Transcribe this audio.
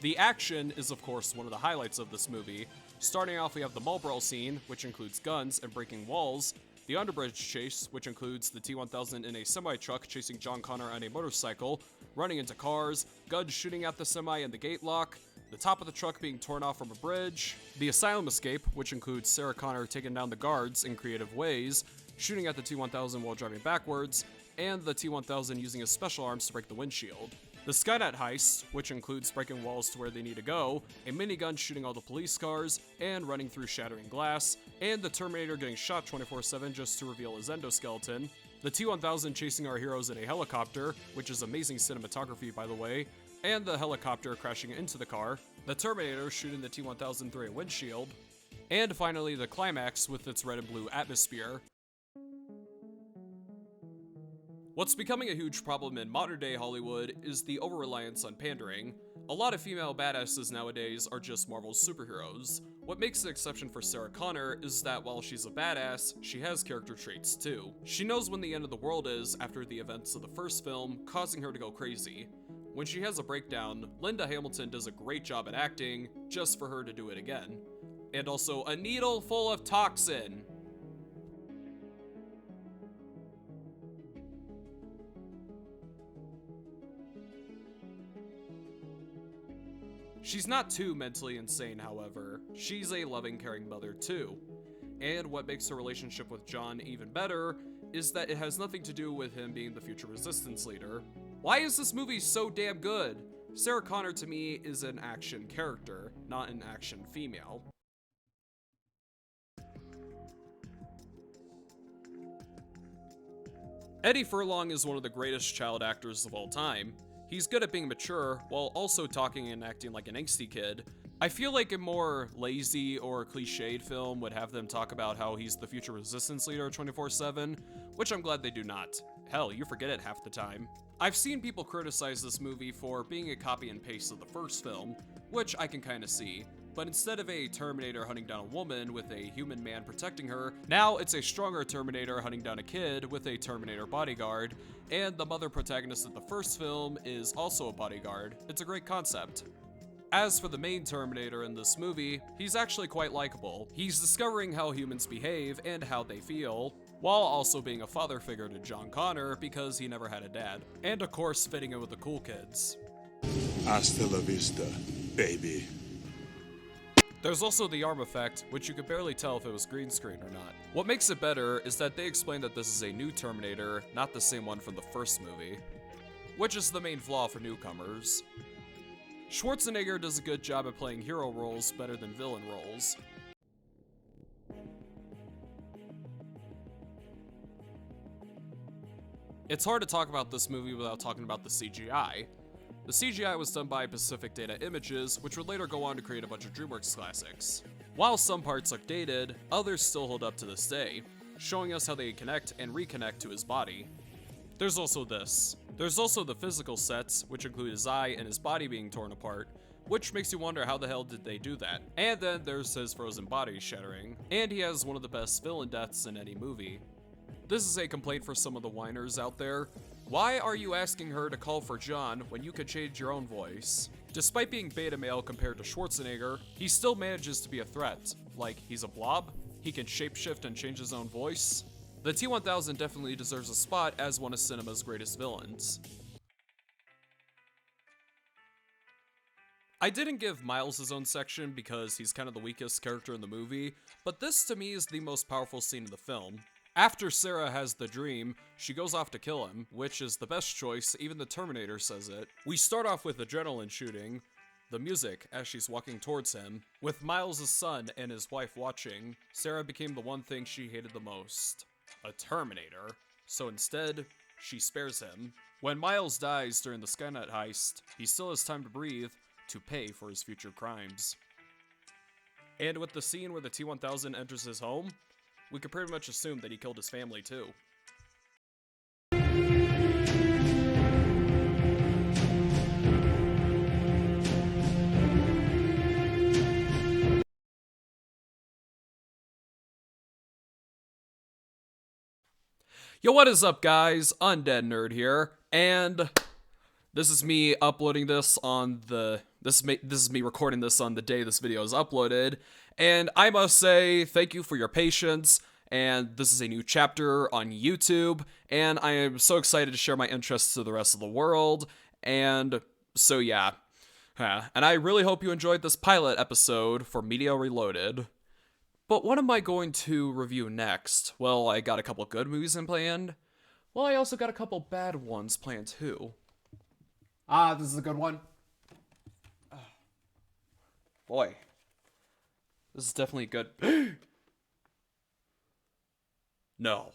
The action is of course one of the highlights of this movie. Starting off, we have the mall brawl scene, which includes guns and breaking walls, the underbridge chase, which includes the T-1000 in a semi-truck chasing John Connor on a motorcycle, running into cars, guns shooting at the semi and the gate lock, the top of the truck being torn off from a bridge, the asylum escape, which includes Sarah Connor taking down the guards in creative ways, shooting at the T-1000 while driving backwards, and the T-1000 using his special arms to break the windshield. The Skynet heist, which includes breaking walls to where they need to go, a minigun shooting all the police cars, and running through shattering glass, and the Terminator getting shot 24/7 just to reveal his endoskeleton, the T-1000 chasing our heroes in a helicopter, which is amazing cinematography by the way, and the helicopter crashing into the car, the Terminator shooting the T-1000 through a windshield, and finally the climax with its red and blue atmosphere. What's becoming a huge problem in modern-day Hollywood is the over-reliance on pandering. A lot of female badasses nowadays are just Marvel's superheroes. What makes the exception for Sarah Connor is that while she's a badass, she has character traits too. She knows when the end of the world is after the events of the first film, causing her to go crazy. When she has a breakdown, Linda Hamilton does a great job at acting, just for her to do it again. And also, a needle full of toxin. She's not too mentally insane, however. She's a loving, caring mother too. And what makes her relationship with John even better is that it has nothing to do with him being the future resistance leader. Why is this movie so damn good? Sarah Connor to me is an action character, not an action female. Eddie Furlong is one of the greatest child actors of all time. He's good at being mature, while also talking and acting like an angsty kid. I feel like a more lazy or cliched film would have them talk about how he's the future resistance leader 24/7, which I'm glad they do not. Hell, you forget it half the time. I've seen people criticize this movie for being a copy and paste of the first film, which I can kinda see. But instead of a Terminator hunting down a woman with a human man protecting her, now it's a stronger Terminator hunting down a kid with a Terminator bodyguard, and the mother protagonist of the first film is also a bodyguard. It's a great concept. As for the main Terminator in this movie, he's actually quite likable. He's discovering how humans behave and how they feel, while also being a father figure to John Connor because he never had a dad. And of course, fitting in with the cool kids. Hasta la vista, baby. There's also the arm effect, which you could barely tell if it was green screen or not. What makes it better is that they explain that this is a new Terminator, not the same one from the first movie, which is the main flaw for newcomers. Schwarzenegger does a good job at playing hero roles better than villain roles. It's hard to talk about this movie without talking about the CGI. The CGI was done by Pacific Data Images, which would later go on to create a bunch of DreamWorks classics. While some parts look dated, others still hold up to this day, showing us how they connect and reconnect to his body. There's also this. There's also the physical sets, which include his eye and his body being torn apart, which makes you wonder how the hell did they do that. And then there's his frozen body shattering, and he has one of the best villain deaths in any movie. This is a complaint for some of the whiners out there. Why are you asking her to call for John when you could change your own voice? Despite being beta male compared to Schwarzenegger, he still manages to be a threat. Like, he's a blob, he can shapeshift and change his own voice. The T-1000 definitely deserves a spot as one of cinema's greatest villains. I didn't give Miles his own section because he's kind of the weakest character in the movie, but this to me is the most powerful scene in the film. After Sarah has the dream, she goes off to kill him, which is the best choice, even the Terminator says it. We start off with adrenaline shooting, the music as she's walking towards him. With Miles' son and his wife watching, Sarah became the one thing she hated the most, a Terminator. So instead, she spares him. When Miles dies during the Skynet heist, he still has time to breathe to pay for his future crimes. And with the scene where the T-1000 enters his home, we could pretty much assume that he killed his family too. Yo, what is up guys? Undead Nerd here, and this is me uploading this on the This is me recording this on the day this video is uploaded, and I must say thank you for your patience, and this is a new chapter on YouTube, and I am so excited to share my interests to the rest of the world, and so yeah. And I really hope you enjoyed this pilot episode for Media Reloaded. But what am I going to review next? Well, I got a couple good movies in planned. Well, I also got a couple bad ones planned too. This is a good one. Boy. This is definitely good. No.